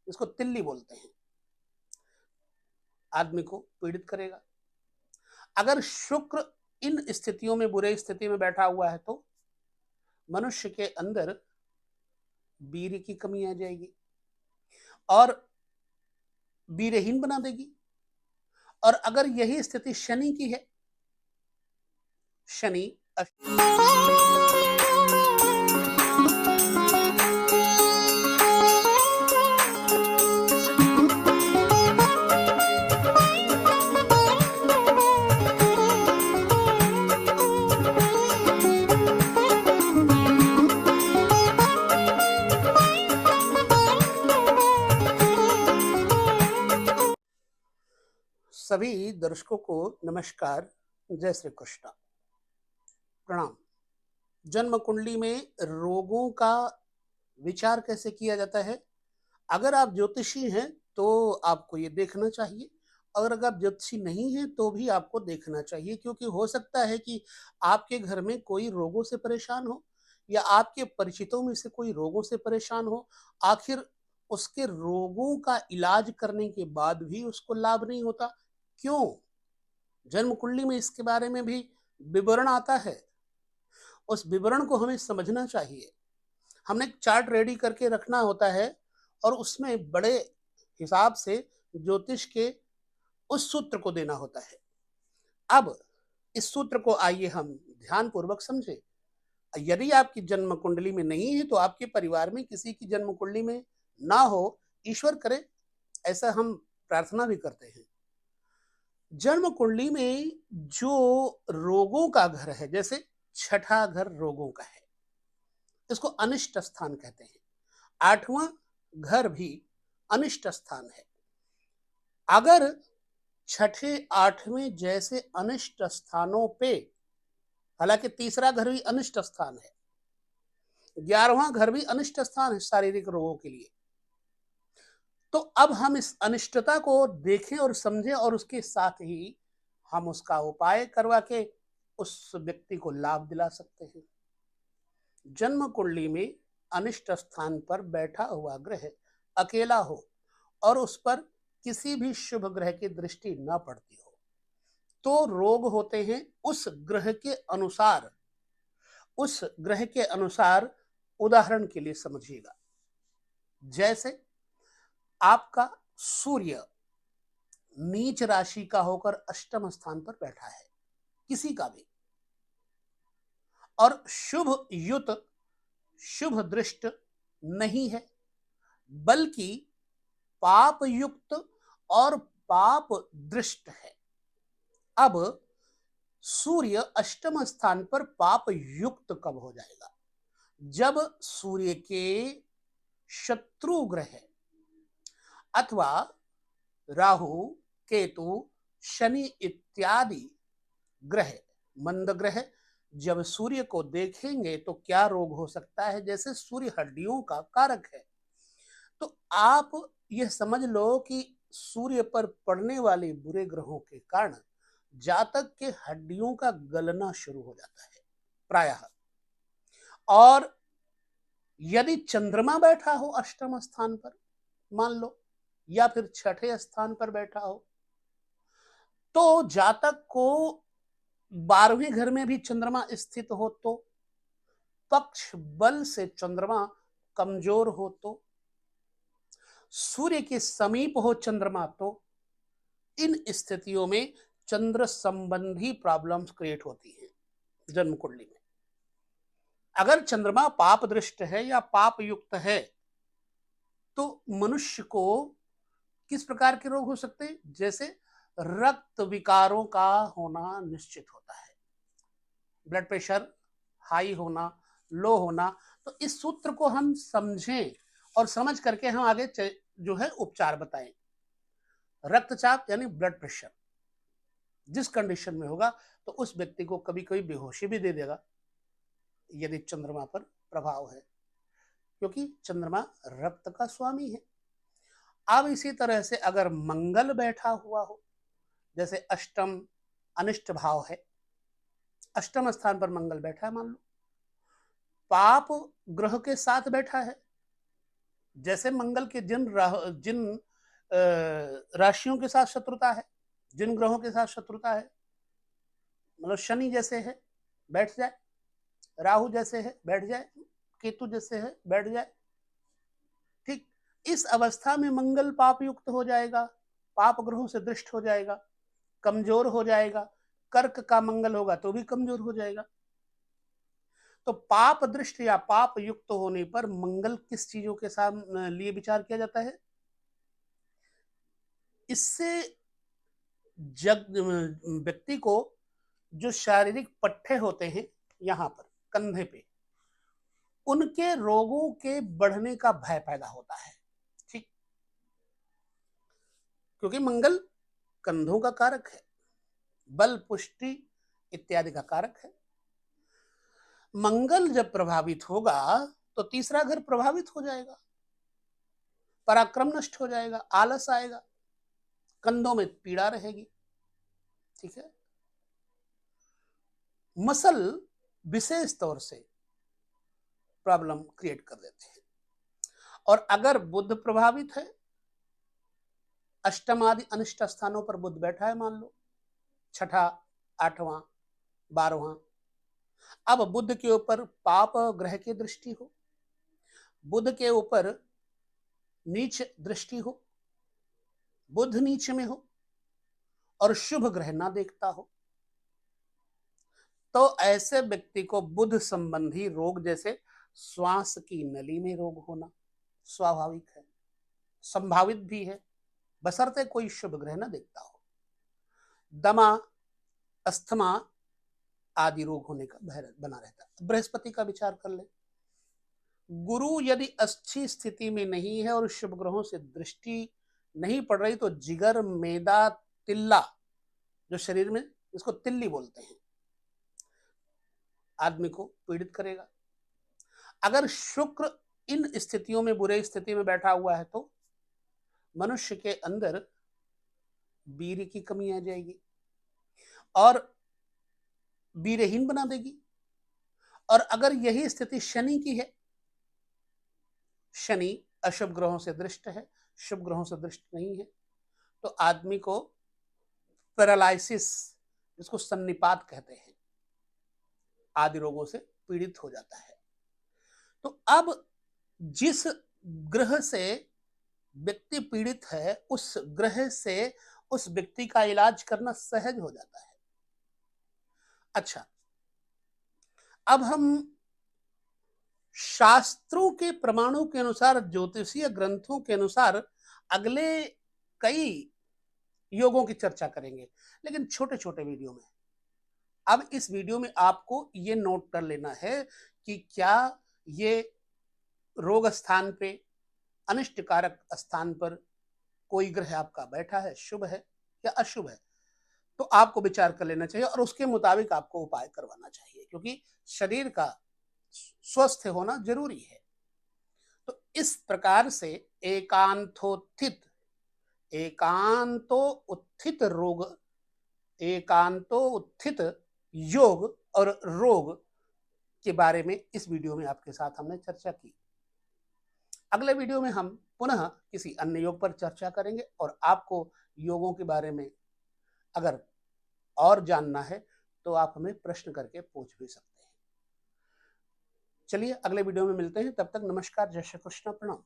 इसको तिल्ली बोलते हैं, आदमी को पीड़ित करेगा। अगर शुक्र इन स्थितियों में, बुरे स्थिति में बैठा हुआ है तो मनुष्य के अंदर वीर्य की कमी आ जाएगी और वीर्यहीन बना देगी। और अगर यही स्थिति शनि की है, शनि सभी दर्शकों को नमस्कार, जय श्री कृष्ण, प्रणाम। जन्म कुंडली में रोगों का विचार कैसे किया जाता है? अगर आप ज्योतिषी हैं तो आपको ये देखना चाहिए, और अगर आप ज्योतिषी नहीं हैं तो भी आपको देखना चाहिए, क्योंकि हो सकता है कि आपके घर में कोई रोगों से परेशान हो या आपके परिचितों में से कोई रोगों से परेशान हो। आखिर उसके रोगों का इलाज करने के बाद भी उसको लाभ नहीं होता, क्यों? जन्म कुंडली में इसके बारे में भी विवरण आता है। उस विवरण को हमें समझना चाहिए। हमने एक चार्ट रेडी करके रखना होता है और उसमें बड़े हिसाब से ज्योतिष के उस सूत्र को देना होता है। अब इस सूत्र को आइए हम ध्यान पूर्वक समझें। यदि आपकी जन्म कुंडली में नहीं है तो आपके परिवार में किसी की जन्म कुंडली में ना हो, ईश्वर करे, ऐसा हम प्रार्थना भी करते हैं। जन्म कुंडली में जो रोगों का घर है, जैसे छठा घर रोगों का है, इसको अनिष्ट स्थान कहते हैं। आठवां घर भी अनिष्ट स्थान है। अगर छठे आठवें जैसे अनिष्ट स्थानों पे, हालांकि तीसरा घर भी अनिष्ट स्थान है, 11वां घर भी अनिष्ट स्थान है शारीरिक रोगों के लिए, तो अब हम इस अनिष्टता को देखें और समझें और उसके साथ ही हम उसका उपाय करवा के उस व्यक्ति को लाभ दिला सकते हैं। जन्म कुंडली में अनिष्ट स्थान पर बैठा हुआ ग्रह अकेला हो और उस पर किसी भी शुभ ग्रह की दृष्टि न पड़ती हो तो रोग होते हैं उस ग्रह के अनुसार। उस ग्रह के अनुसार उदाहरण के लिए समझिएगा, जैसे आपका सूर्य नीच राशि का होकर अष्टम स्थान पर बैठा है, किसी का भी, और शुभ युत शुभ दृष्ट नहीं है, बल्कि पाप युक्त और पाप दृष्ट है। अब सूर्य अष्टम स्थान पर पाप युक्त कब हो जाएगा? जब सूर्य के शत्रु ग्रह अथवा राहु, केतु, शनि इत्यादि ग्रह, मंद ग्रह जब सूर्य को देखेंगे तो क्या रोग हो सकता है? जैसे सूर्य हड्डियों का कारक है, तो आप यह समझ लो कि सूर्य पर पड़ने वाले बुरे ग्रहों के कारण जातक के हड्डियों का गलना शुरू हो जाता है प्रायः। और यदि चंद्रमा बैठा हो अष्टम स्थान पर, मान लो, या फिर छठे स्थान पर बैठा हो, तो जातक को 12वें घर में भी चंद्रमा स्थित हो तो, पक्ष बल से चंद्रमा कमजोर हो तो, सूर्य के समीप हो चंद्रमा तो, इन स्थितियों में चंद्र संबंधी प्रॉब्लम्स क्रिएट होती है जन्म कुंडली में। अगर चंद्रमा पाप दृष्ट है या पाप युक्त है तो मनुष्य को किस प्रकार के रोग हो सकते हैं? जैसे रक्त विकारों का होना निश्चित होता है, ब्लड प्रेशर हाई होना, लो होना। तो इस सूत्र को हम समझें और समझ करके हम आगे जो है उपचार बताएं। रक्तचाप यानी ब्लड प्रेशर जिस कंडीशन में होगा तो उस व्यक्ति को कभी कभी बेहोशी भी दे देगा यदि चंद्रमा पर प्रभाव है, क्योंकि चंद्रमा रक्त का स्वामी है। अब इसी तरह से अगर मंगल बैठा हुआ हो, जैसे अष्टम अनिष्ट भाव है, अष्टम स्थान पर मंगल बैठा है, मान लो पाप ग्रह के साथ बैठा है, जैसे मंगल के जिन राशियों के साथ शत्रुता है, जिन ग्रहों के साथ शत्रुता है, मतलब शनि जैसे है बैठ जाए, राहु जैसे है बैठ जाए, केतु जैसे है बैठ जाए, ठीक। इस अवस्था में मंगल पाप युक्त हो जाएगा, पाप ग्रहों से दृष्ट हो जाएगा, कमजोर हो जाएगा। कर्क का मंगल होगा तो भी कमजोर हो जाएगा। तो पाप दृष्ट या पाप युक्त होने पर मंगल किस चीजों के साथ लिए विचार किया जाता है? इससे जग व्यक्ति को जो शारीरिक पट्टे होते हैं यहां पर कंधे पे, उनके रोगों के बढ़ने का भय पैदा होता है, ठीक। क्योंकि मंगल कंधों का कारक है, बल पुष्टि इत्यादि का कारक है। मंगल जब प्रभावित होगा तो तीसरा घर प्रभावित हो जाएगा, पराक्रम नष्ट हो जाएगा, आलस आएगा, कंधों में पीड़ा रहेगी, ठीक है। मसल विशेष तौर से प्रॉब्लम क्रिएट कर देते हैं। और अगर बुध प्रभावित है, अष्टम आदि अनिष्ट स्थानों पर बुध बैठा है, मान लो छठा, आठवां, 12वां, अब बुध के ऊपर पाप ग्रह की दृष्टि हो, बुध के ऊपर नीच दृष्टि हो, बुध नीच में हो और शुभ ग्रह ना देखता हो, तो ऐसे व्यक्ति को बुध संबंधी रोग जैसे श्वास की नली में रोग होना स्वाभाविक है, संभावित भी है, बशर्ते कोई शुभ ग्रह न देखता हो। दमा, अस्थमा आदि रोग होने का भय बना रहता है। बृहस्पति का विचार कर ले, गुरु यदि अच्छी स्थिति में नहीं है और शुभ ग्रहों से दृष्टि नहीं पड़ रही तो जिगर, मेदा, तिल्ला, जो शरीर में, इसको तिल्ली बोलते हैं, आदमी को पीड़ित करेगा। अगर शुक्र इन स्थितियों में, बुरे स्थिति में बैठा हुआ है तो मनुष्य के अंदर वीर्य की कमी आ जाएगी और वीर्यहीन बना देगी। और अगर यही स्थिति शनि की है, शनि अशुभ ग्रहों से दृष्ट है, शुभ ग्रहों से दृष्ट नहीं है, तो आदमी को पैरालिसिस, जिसको सन्निपात कहते हैं, आदि रोगों से पीड़ित हो जाता है। तो अब जिस ग्रह से व्यक्ति पीड़ित है, उस ग्रह से उस व्यक्ति का इलाज करना सहज हो जाता है। अच्छा, अब हम शास्त्रों के प्रमाणों के अनुसार, ज्योतिषीय ग्रंथों के अनुसार अगले कई योगों की चर्चा करेंगे, लेकिन छोटे छोटे वीडियो में। अब इस वीडियो में आपको ये नोट कर लेना है कि क्या ये रोग स्थान पे, अनिष्ट कारक स्थान पर कोई ग्रह आपका बैठा है, शुभ है या अशुभ है, तो आपको विचार कर लेना चाहिए और उसके मुताबिक आपको उपाय करवाना चाहिए, क्योंकि शरीर का स्वस्थ होना जरूरी है। तो इस प्रकार से एकांतो उत्थित रोग, एकांतो उत्थित योग और रोग के बारे में इस वीडियो में आपके साथ हमने चर्चा की। अगले वीडियो में हम पुनः किसी अन्य योग पर चर्चा करेंगे और आपको योगों के बारे में अगर और जानना है तो आप हमें प्रश्न करके पूछ भी सकते हैं। चलिए अगले वीडियो में मिलते हैं, तब तक नमस्कार, जय श्री कृष्ण, प्रणाम।